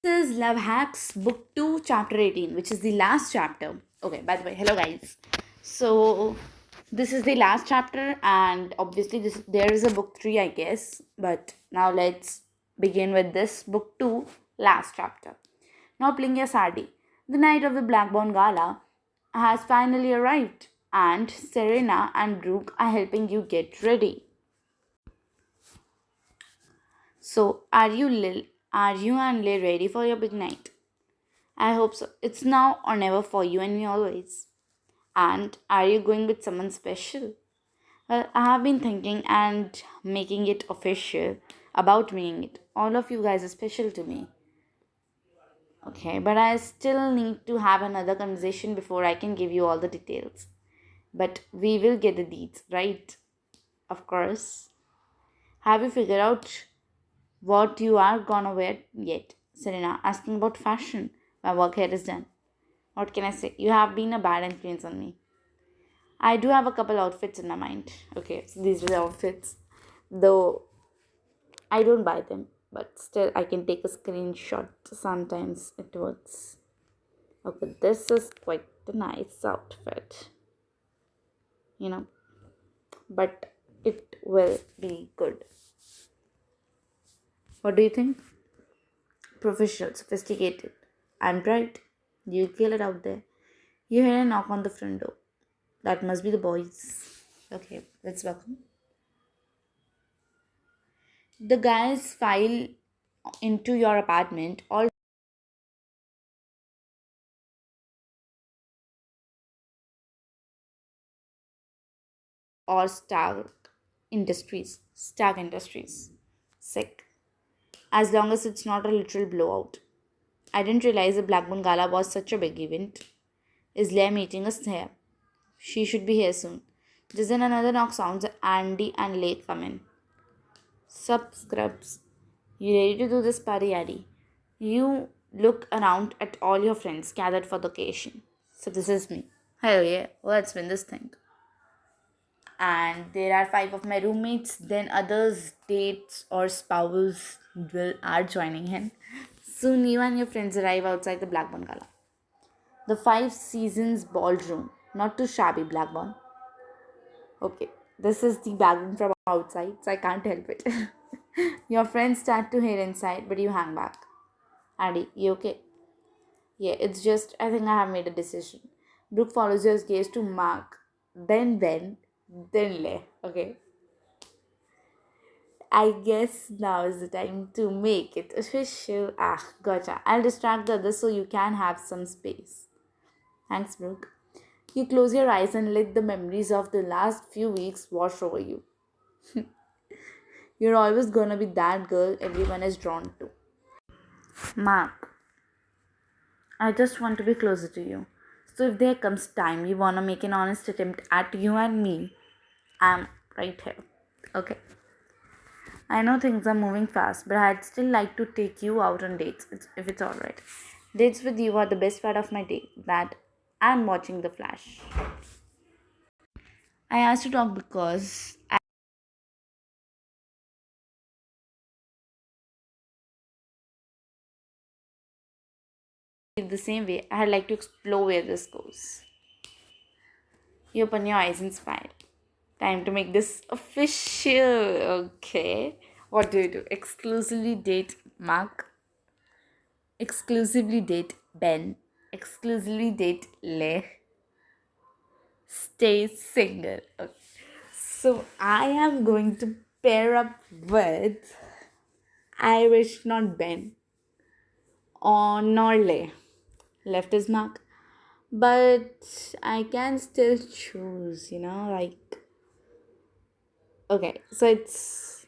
This is Love Hacks, Book 2, Chapter 18, which is the last chapter. Okay, by the way, hello guys. So, this is the last chapter, and obviously, there is a book 3, I guess. But now let's begin with this book 2, last chapter. Now, playing Sardi. The night of the Blackburn Gala has finally arrived, and Serena and Brooke are helping you get ready. So, are you and Lil ready for your big night? I hope so. It's now or never for you and me always. And are you going with someone special? Well, I have been thinking and making it official about meaning it. All of you guys are special to me. Okay, but I still need to have another conversation before I can give you all the details. But we will get the deeds, right? Of course. Have you figured out what you are gonna wear yet? Serena asking about fashion. My work here is done. What can I say? You have been a bad influence on me. I do have a couple outfits in my mind. Okay, so these are the outfits. Though I don't buy them, but still I can take a screenshot. Sometimes it works. Okay, this is quite a nice outfit, you know, but it will be good. What do you think? Professional, sophisticated, and bright. You'll kill it out there. You hear a knock on the front door. That must be the boys. Okay, let's welcome. The guys file into your apartment all or Stark Industries. Sick. As long as it's not a literal blowout. I didn't realize the Blackburn Gala was such a big event. Is Leah meeting us here? She should be here soon. Just then another knock sounds. Andy and Leigh come in. Sup, scrubs. You ready to do this party, Addy? You look around at all your friends gathered for the occasion. So this is me. Hell yeah, let's win this thing. And there are five of my roommates, then others, dates or spouses will are joining him. Soon you and your friends arrive outside the Blackburn Gala. The Five Seasons Ballroom, not too shabby Blackburn. Okay, this is the background from outside, so I can't help it. Your friends start to head inside, but you hang back. Addy, you okay? Yeah, it's just I think I have made a decision. Brooke follows your gaze to Mark, then Ben, then Le. Okay. I guess now is the time to make it official. Ah, gotcha. I'll distract the others so you can have some space. Thanks, Brooke. You close your eyes and let the memories of the last few weeks wash over you. You're always gonna be that girl everyone is drawn to. Mark, I just want to be closer to you. So if there comes time you wanna make an honest attempt at you and me, I'm right here. Okay. I know things are moving fast, but I'd still like to take you out on dates if it's alright. Dates with you are the best part of my day, that and watching The Flash. I asked to talk because I feel the same way. I'd like to explore where this goes. You open your eyes and smile. Time to make this official. Okay. What do you do? Exclusively date Mark. Exclusively date Ben. Exclusively date Leh. Stay single. Okay. So I am going to pair up with Irish, not Ben, or Norley. Left is Mark. But I can still choose, like okay, so it's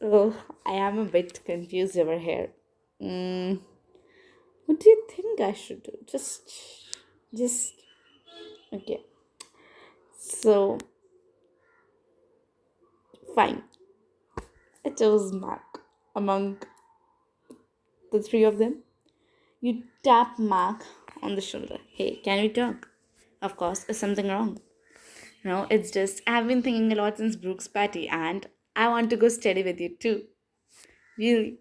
oh, I am a bit confused over here. Mm, what do you think I should do? Just okay. So fine. I chose Mark among the three of them. You tap Mark on the shoulder. Hey, can we talk? Of course, is something wrong? No, it's just I've been thinking a lot since Brooks' party and I want to go steady with you too. Really?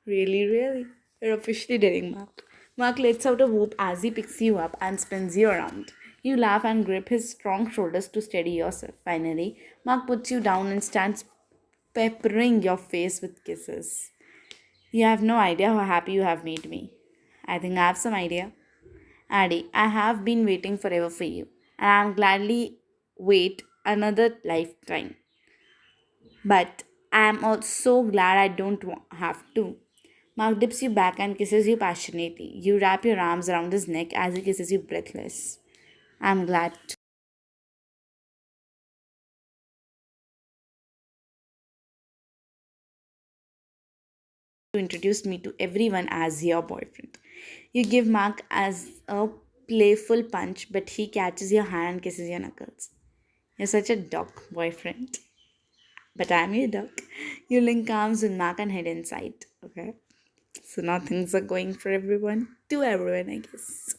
Really, really? You're officially dating Mark. Mark lets out a whoop as he picks you up and spins you around. You laugh and grip his strong shoulders to steady yourself. Finally, Mark puts you down and stands peppering your face with kisses. You have no idea how happy you have made me. I think I have some idea. Addy, I have been waiting forever for you, and I'm gladly wait another lifetime. But I'm also glad I don't have to. Mark dips you back and kisses you passionately. You wrap your arms around his neck as he kisses you breathless. I'm glad to introduce me to everyone as your boyfriend. You give Mark as a playful punch, but he catches your hand and kisses your knuckles. You're such a dog boyfriend. But I'm your dog. You link arms with Mark and head inside. Okay. So now things are going for everyone. To everyone, I guess.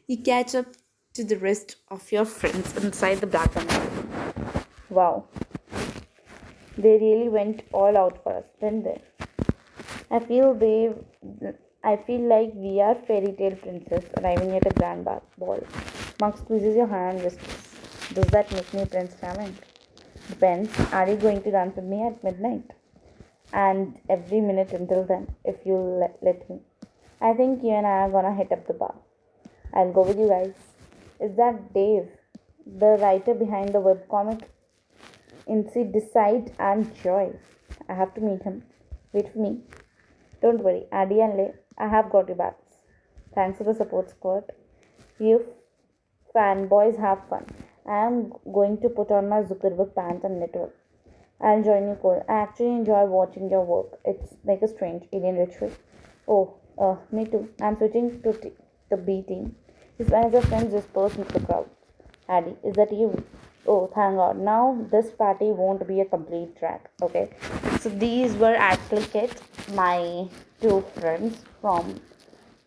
You catch up to the rest of your friends inside the black and white. Wow, they really went all out for us, didn't they? I feel they, I feel like we are fairy tale princess arriving at a grand ball. Mark squeezes your hand and whispers, "Does that make me Prince Charming?" Depends. Are you going to dance with me at midnight? And every minute until then, if you let me. I think you and I are gonna hit up the bar. I'll go with you guys. Is that Dave, the writer behind the webcomic Decide and Joy? I have to meet him. Wait for me. Don't worry, Addy and Lay, I have got your backs. Thanks for the support, squad. You fanboys have fun. I am going to put on my Zuckerberg pants and network. I'll join you, Cole. I actually enjoy watching your work. It's like a strange alien ritual. Oh, me too. I'm switching to the B team. His manager friends disperse into the crowd. Addy, is that you? Oh, thank God. Now this party won't be a complete track. Okay. So these were actually Kit, my two friends from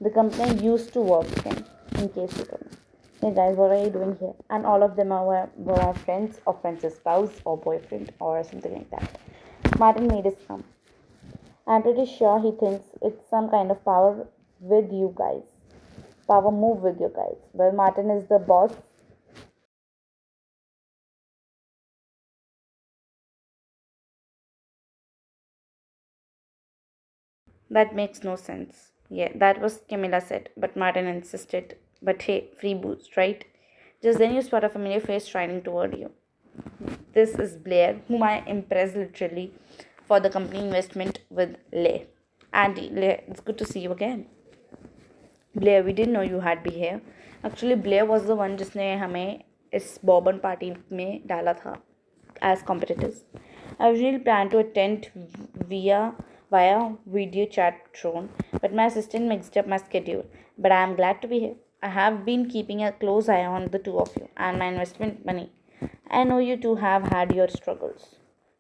the company I used to work in case you don't know. Hey guys, what are you doing here? And all of them were my friends or friends' spouse or boyfriend or something like that. Martin made his come. I'm pretty sure he thinks it's some kind of power with you guys. Power move with you guys. Well, Martin is the boss. That makes no sense. Yeah, that was Camilla said, but Martin insisted. But hey, free boost, right? Just then you spot a familiar face striding toward you. This is Blair, whom I impressed literally for the company investment with Lay. Andy, Lay, it's good to see you again. Blair, we didn't know you had been here. Actually, Blair was the one जिसने हमें इस Bourbon party में डाला था as competitors. I originally planned to attend via video chat drone, but my assistant mixed up my schedule. But I am glad to be here. I have been keeping a close eye on the two of you and my investment money. I know you two have had your struggles.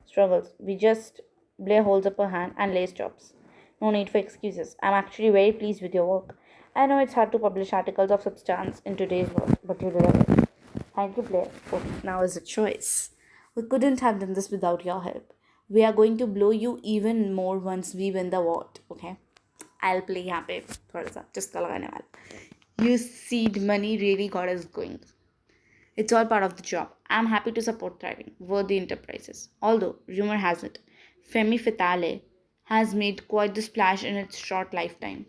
Struggles. We just Blair holds up her hand and lays drops. No need for excuses. I'm actually very pleased with your work. I know it's hard to publish articles of substance in today's world, but you deserve it. Thank you, Blair. Okay, now is a choice. We couldn't have done this without your help. We are going to blow you even more once we win the award, okay? I'll play यहाँ पे थोड़ा सा चस्का लगाने वाला. You seed money really got us going. It's all part of the job. I'm happy to support thriving, worthy enterprises. Although, rumor has it, Femi Fatale has made quite the splash in its short lifetime.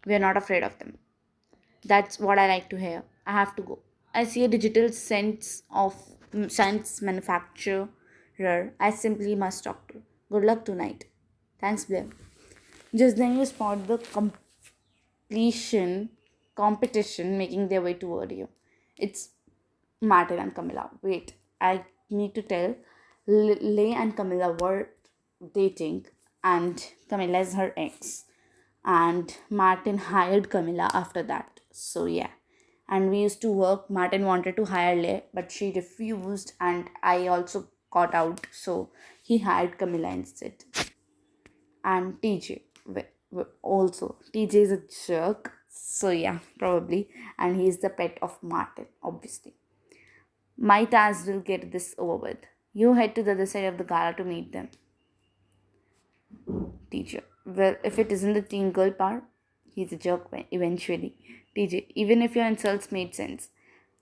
We are not afraid of them. That's what I like to hear. I have to go. I see a digital sense manufacturer I simply must talk to. Good luck tonight. Thanks, Blair. Just then you spot the completion competition making their way toward you. It's Martin and Camilla. Wait, I need to tell. Lay and Camilla were dating, and Camilla is her ex. And Martin hired Camilla after that. So, yeah. And we used to work. Martin wanted to hire Lay, but she refused, and I also got out. So, he hired Camilla instead. And TJ also. TJ is a jerk. So, yeah, probably. And he's the pet of Martin, obviously. Might as well get this over with. You head to the other side of the gala to meet them. Teacher. Well, if it isn't the teen girl part, he's a jerk eventually. TJ, even if your insults made sense.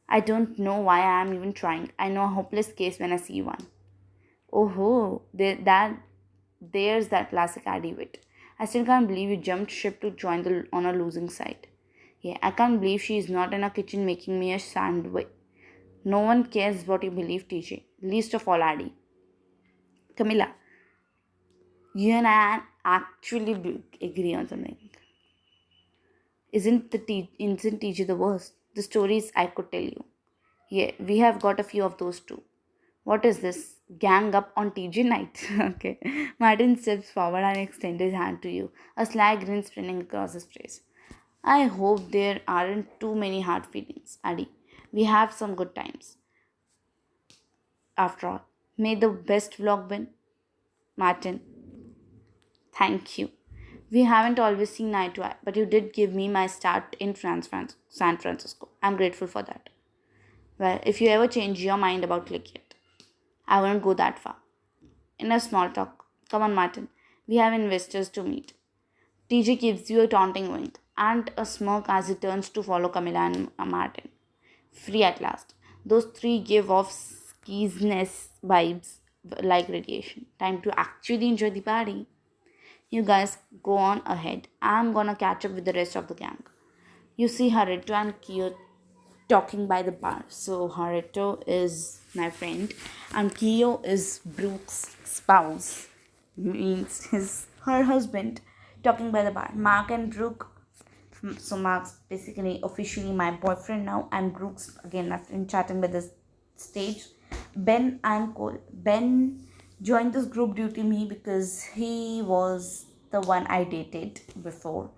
I don't know why I am even trying. I know a hopeless case when I see one. Oh ho, there's that classic Addy wit. I still can't believe you jumped ship to join on a losing side. Yeah, I can't believe she is not in a kitchen making me a sandwich. No one cares what you believe, TJ. Least of all, Addy. Camilla, you and I actually agree on something. Isn't TJ the worst? The stories I could tell you. Yeah, we have got a few of those too. What is this? Gang up on TJ night. Okay. Martin steps forward and extends his hand to you, a sly grin spreading across his face. I hope there aren't too many hard feelings, Addy. We have some good times. After all, may the best vlog win. Martin, thank you. We haven't always seen eye to eye, but you did give me my start in San Francisco. I'm grateful for that. Well, if you ever change your mind about Click It, I won't go that far. In a small talk, come on, Martin. We have investors to meet. TJ gives you a taunting wink and a smirk as he turns to follow Camilla and Martin. Free at last. Those three give off skisness vibes like radiation. Time to actually enjoy the party. You guys go on ahead. I'm gonna catch up with the rest of the gang. You see Haruto and Kyo talking by the bar. So Haruto is my friend and Kyo is Brooke's spouse. Means her husband talking by the bar. Mark and Brooke. So Mark's basically officially my boyfriend now, and Brooks again my friend chatting with the stage. Ben and Cole. Ben joined this group due to me because he was the one I dated before.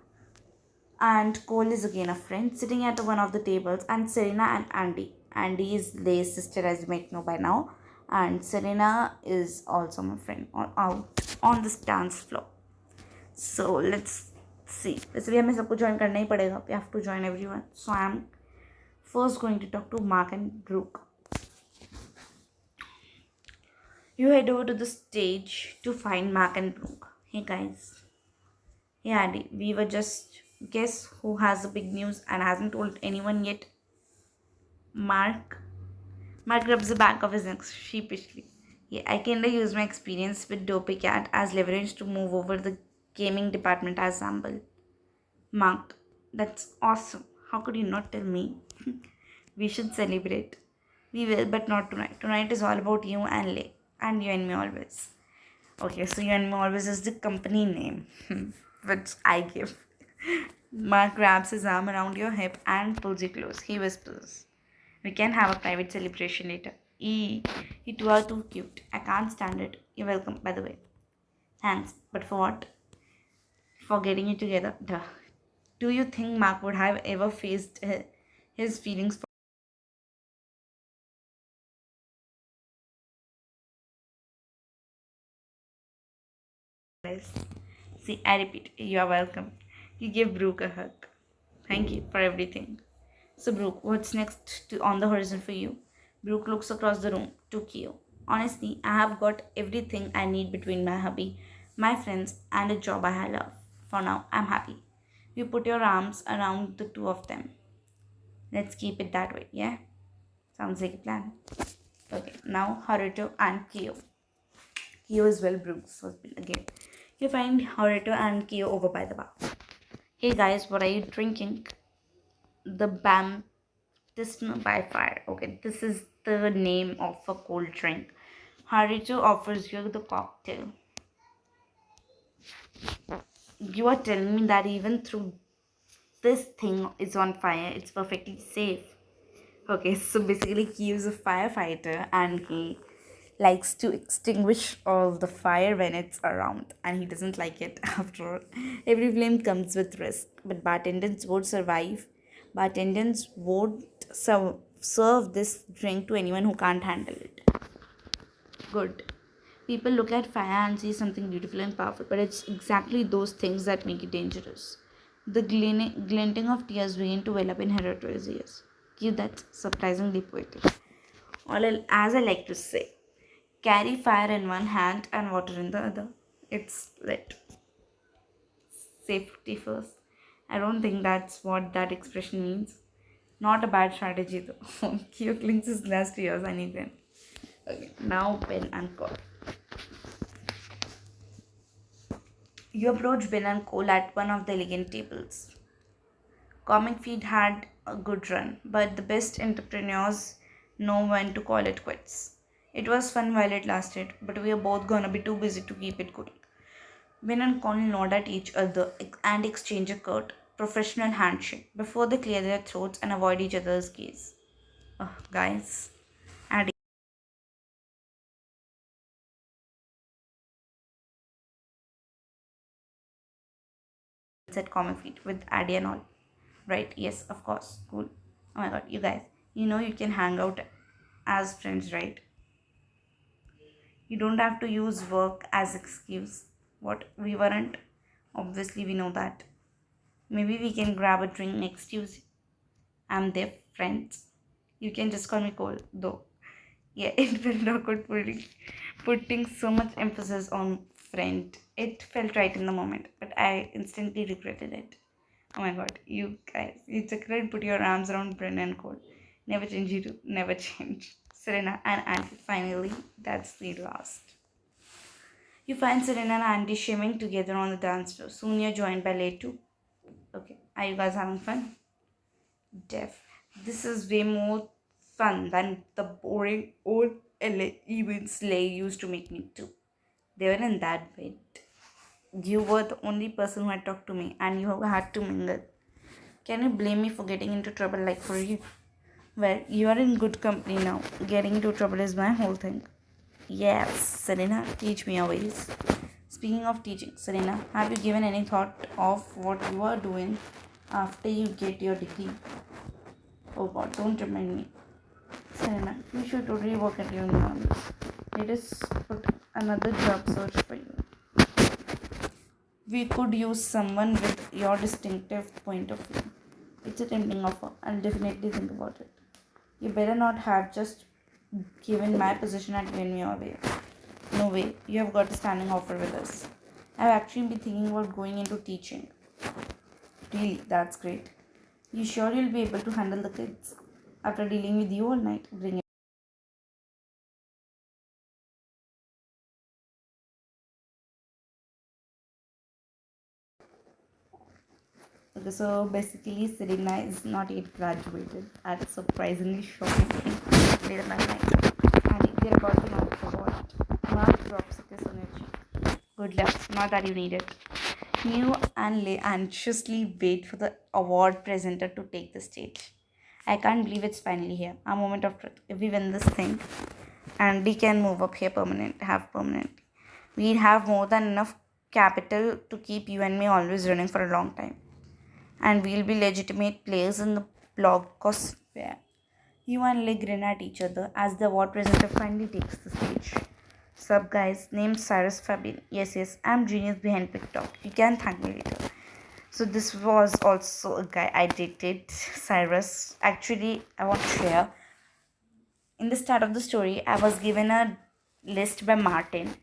And Cole is again a friend sitting at one of the tables, and Serena and Andy. Andy is Leigh's sister, as you might know by now, and Serena is also my friend out on this dance floor. So let's see. इसलिए हमें सबको join करना ही पड़ेगा. We have to join everyone. So I'm first going to talk to Mark and Brooke. You head over to the stage to find Mark and Brooke. Hey guys. Hey Andy. We were just guess who has the big news and hasn't told anyone yet. Mark. Mark rubs the back of his neck sheepishly. Yeah, I kinda use my experience with Dopey Cat as leverage to move over the gaming department as sample. Mark, that's awesome. How could you not tell me? We should celebrate. We will, but not tonight. Tonight is all about you and Lay. And you and me always. Okay, so you and me always is the company name, which I give. Mark grabs his arm around your hip and pulls you close. He whispers, we can have a private celebration later. You two are too cute. I can't stand it. You're welcome, by the way. Thanks. But for what? For getting you together. Duh. Do you think Mark would have ever faced his feelings for this? See, I repeat, you are welcome. You give Brooke a hug. Thank you for everything. So, Brooke, what's next on the horizon for you? Brooke looks across the room to Kyo. Honestly, I have got everything I need between my hubby, my friends, and a job I love. For now, I'm happy. You put your arms around the two of them. Let's keep it that way, yeah? Sounds like a plan. Okay, now Haruto and Kyo. Kyo is well Brooks husband again. You find Haruto and Kyo over by the bar. Hey guys, what are you drinking? The baptism by fire. Okay, this is the name of a cold drink. Haruto offers you the cocktail. You are telling me that even through this thing is on fire, it's perfectly safe. Okay, so basically he is a firefighter and he likes to extinguish all the fire when it's around, and he doesn't like it after all. Every flame comes with risk, but bartenders won't survive. Bartenders won't serve this drink to anyone who can't handle it. Good. People look at fire and see something beautiful and powerful, but it's exactly those things that make it dangerous. The glinting of tears begin to well up in Herodotus' ears. Give that surprisingly poetic. As I like to say, carry fire in one hand and water in the other. It's lit. Safety first. I don't think that's what that expression means. Not a bad strategy though. Cute links is last year's anything. Okay, now pen and call. You approach Ben and Cole at one of the elegant tables. Comic Feed had a good run, but the best entrepreneurs know when to call it quits. It was fun while it lasted, but we are both gonna be too busy to keep it going. Ben and Cole nod at each other and exchange a curt, professional handshake before they clear their throats and avoid each other's gaze. Oh, guys, and said Comic Feed with Addy and all. Right, yes, of course, cool. Oh my god, you guys, you know you can hang out as friends, right? You don't have to use work as excuse. What, we weren't? Obviously, we know that. Maybe we can grab a drink next Tuesday. I'm their friends. You can just call me Cole, though. Yeah, it felt awkward putting so much emphasis on friend. It felt right in the moment, but I instantly regretted it. Oh my god, you guys, you took it, put your arms around Brennan and Cole. Never change, you two, never change. Serena and Andy, finally, that's the last. You find Serena and Andy shimming together on the dance floor. Soon you're joined by Lay too. Okay, are you guys having fun? Def. This is way more fun than the boring old LA events Lay used to make me do. They were in that bed. You were the only person who had talked to me and you had to mingle. Can you blame me for getting into trouble like for you? Well, you are in good company now. Getting into trouble is my whole thing. Yes, Serena, teach me your ways. Speaking of teaching, Serena, have you given any thought of what you are doing after you get your degree? Oh god, don't remind me. Serena, you should totally work at your university. Let us put another job search for you. We could use someone with your distinctive point of view. It's a tempting offer. I'll definitely think about it. You better not have just given my position at Win Me away. No way. You have got a standing offer with us. I've actually been thinking about going into teaching. Really, that's great. You sure you'll be able to handle the kids? After dealing with you all night, bring it. Okay, so basically, Serena is not yet graduated. That's surprisingly shocking. Later that night. And they're about to knock for what? Mark drops a kiss on your cheek. Good luck. Not that you need it. You and Lay anxiously wait for the award presenter to take the stage. I can't believe it's finally here. A moment of truth. If we win this thing, Andy can move up here permanent. We'd have more than enough capital to keep you and me always running for a long time. And we'll be legitimate players in the blogosphere. You and Lee grin at each other as the award presenter finally takes the stage. Sup guys, name's Cyrus Fabian. Yes, I'm genius behind TikTok. You can thank me later. So this was also a guy I dated, Cyrus. Actually, I want to share. In the start of the story, I was given a list by Martin.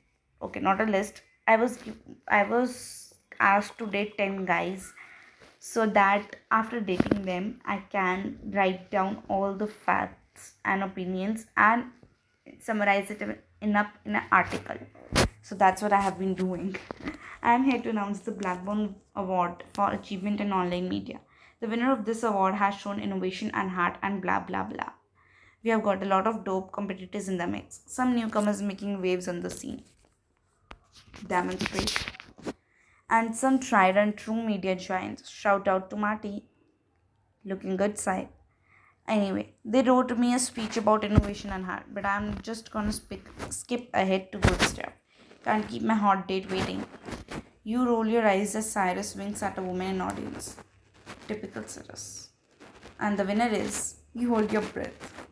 Okay, not a list. I was asked to date 10 guys so that after dating them I can write down all the facts and opinions and summarize it in an article. So that's what I have been doing. I am here to announce the Blackburn Award for Achievement in Online Media. The winner of this award has shown innovation and heart and blah blah blah. We have got a lot of dope competitors in the mix. Some newcomers making waves on the scene. Demonstrate. And some tried and true media giants. Shout out to Marty. Looking good side. Anyway, they wrote me a speech about innovation and heart, but I'm just gonna skip ahead to good stuff. Can't keep my hot date waiting. You roll your eyes as Cyrus winks at a woman in audience. Typical Cyrus. And the winner is you hold your breath.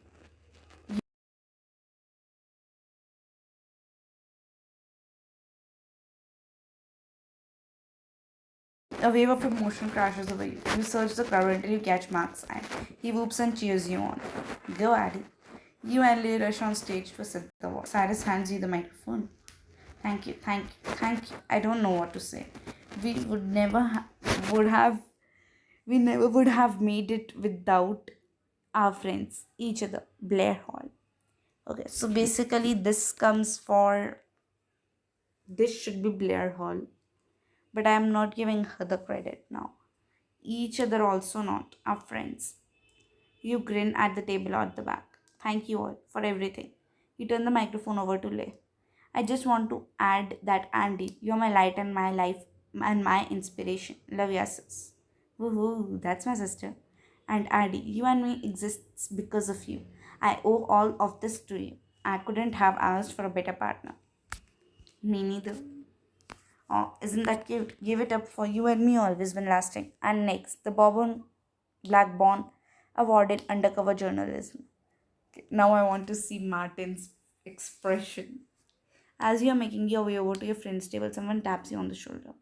A wave of emotion crashes over you. You search the crowd until you catch Mark's eye. He whoops and cheers you on. Go, Addy. You and Lee rush on stage to accept the award. Cyrus hands you the microphone. Thank you. I don't know what to say. we would never would have we never would have made it without our friends, each other. Blair Hall. Okay, so basically this should be Blair Hall, but I am not giving her the credit now. Each other also not our friends. You grin at the table at the back. Thank you all for everything. You turn the microphone over to Lay. I just want to add that Andy, you're my light and my life and my inspiration. Love your sis. Woohoo, that's my sister. And Andy, you and me exists because of you. I owe all of this to you. I couldn't have asked for a better partner. Me neither. Oh, isn't that cute? Give it up for you and me always been lasting. And next, the Bourbon Blackburn awarded undercover journalism. Okay, now I want to see Martin's expression. As you are making your way over to your friend's table, someone taps you on the shoulder.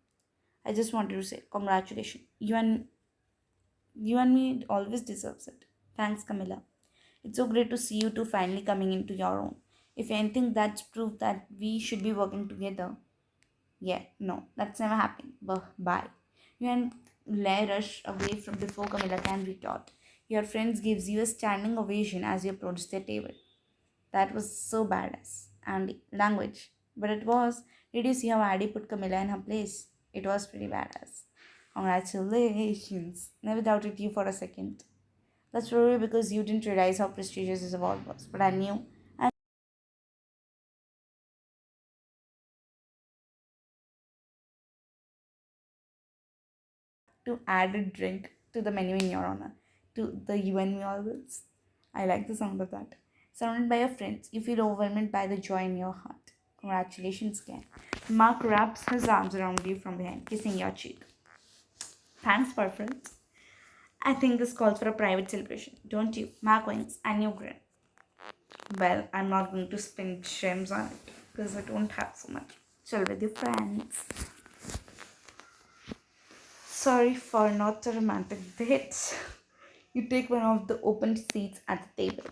I just wanted to say, congratulations. You and me always deserves it. Thanks, Camilla. It's so great to see you two finally coming into your own. If anything, that's proof that we should be working together. Yeah, no, that's never happened. But bye. You and Blair rush away from before Camilla can retort. Your friends gives you a standing ovation as you approach their table. That was so badass. And language. But it was. Did you see how Addy put Camilla in her place? It was pretty badass. Congratulations. Never doubted you for a second. That's probably because you didn't realize how prestigious this award was. But I knew. And to add a drink to the menu in your honor. To the you and me always. I like the sound of that. Surrounded by your friends, you feel overwhelmed by the joy in your heart. Congratulations again. Mark wraps his arms around you from behind, kissing your cheek. Thanks, preference. I think this calls for a private celebration, don't you? Mark winks and you grin. Well, I'm not going to spend gems on it because I don't have so much. Chill with your friends. Sorry for not the romantic dates. You take one of the open seats at the table.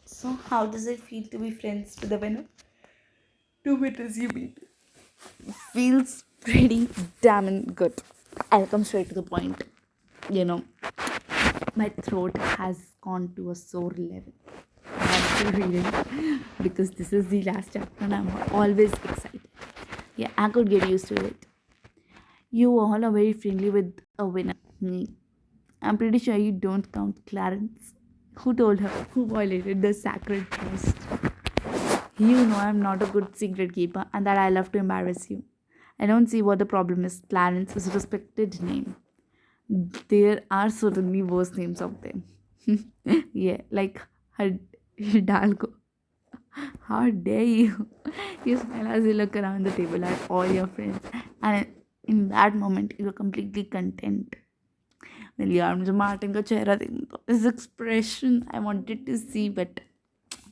So, how does it feel to be friends with the winner? Two winners you beat. Feels pretty damn good. I'll come straight to the point. You know, my throat has gone to a sore level. I'm still reading because this is the last chapter and I'm always excited. Yeah, I could get used to it. You all are very friendly with a winner. Me. I'm pretty sure you don't count Clarence. Who told her? Who violated the sacred trust? You know I'm not a good secret keeper and that I love to embarrass you. I don't see what the problem is. Clarence is a respected name. There are certainly worse names out there. Yeah, like Hidalgo. How dare you? You smile as you look around the table at all your friends, and in that moment, you're completely content. Well, यार मुझे Martin का चेहरा देखना था. His expression I wanted to see, but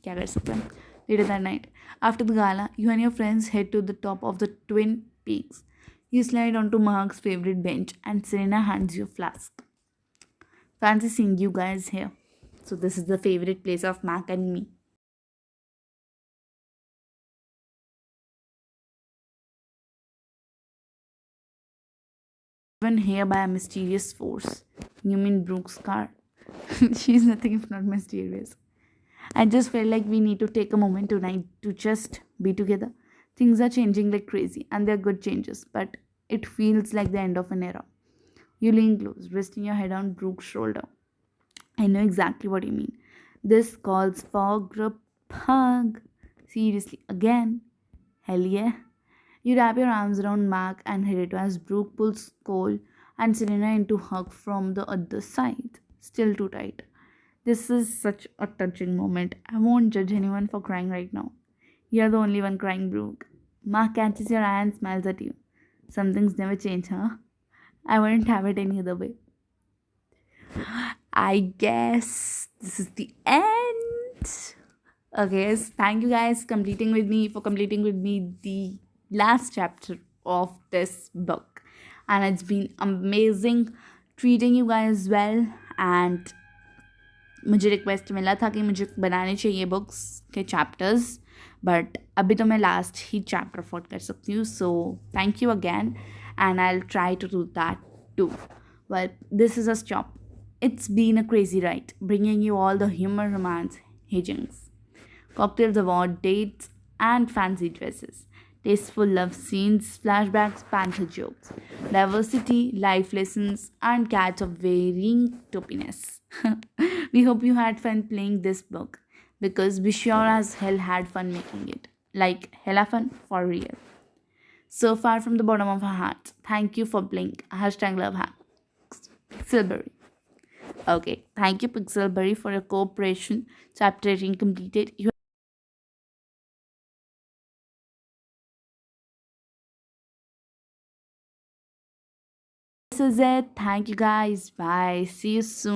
क्या कर सकते हैं? Later that night, after the gala, you and your friends head to the top of the Twin Peaks. You slide onto Mark's favorite bench, and Serena hands you a flask. Fancy seeing you guys here. So this is the favorite place of Mac and me. Driven here by a mysterious force. You mean Brooke's car? She's nothing if not mysterious. I just felt like we need to take a moment tonight to just be together. Things are changing like crazy, and they're good changes, but it feels like the end of an era. You lean close, resting your head on Brooke's shoulder. I know exactly what you mean. This calls for group hug. Seriously, again? Hell yeah. You wrap your arms around Mark and Hirito as Brooke pulls Cole and Serena into hug from the other side. Still too tight. This is such a touching moment. I won't judge anyone for crying right now. You're the only one crying, Brooke. Mark catches your eye and smiles at you. Some things never change, huh? I wouldn't have it any other way. I guess this is the end. Okay, so thank you guys completing with me the last chapter of this book. And it's been amazing treating you guys well. And मुझे request मिला था कि मुझे बनाने चाहिए books के chapters but अभी तो मैं लास्ट ही चैप्टर अफोर्ड कर सकती हूँ so thank you again and I'll try to do that too. Well, this is a stop. It's been a crazy ride, bringing you all the humor, romance, hijinks, cocktails, award dates, and fancy dresses, tasteful love scenes, flashbacks, panther jokes, diversity, life lessons, and cats of varying topiness. We hope you had fun playing this book because we sure as hell had fun making it. Like hella fun for real. So far from the bottom of our hearts, thank you for playing. Hashtag love hacks. Pixelberry. Okay, thank you, Pixelberry, for your cooperation. Chapter 18 completed. This is it. Thank you guys. Bye. See you soon.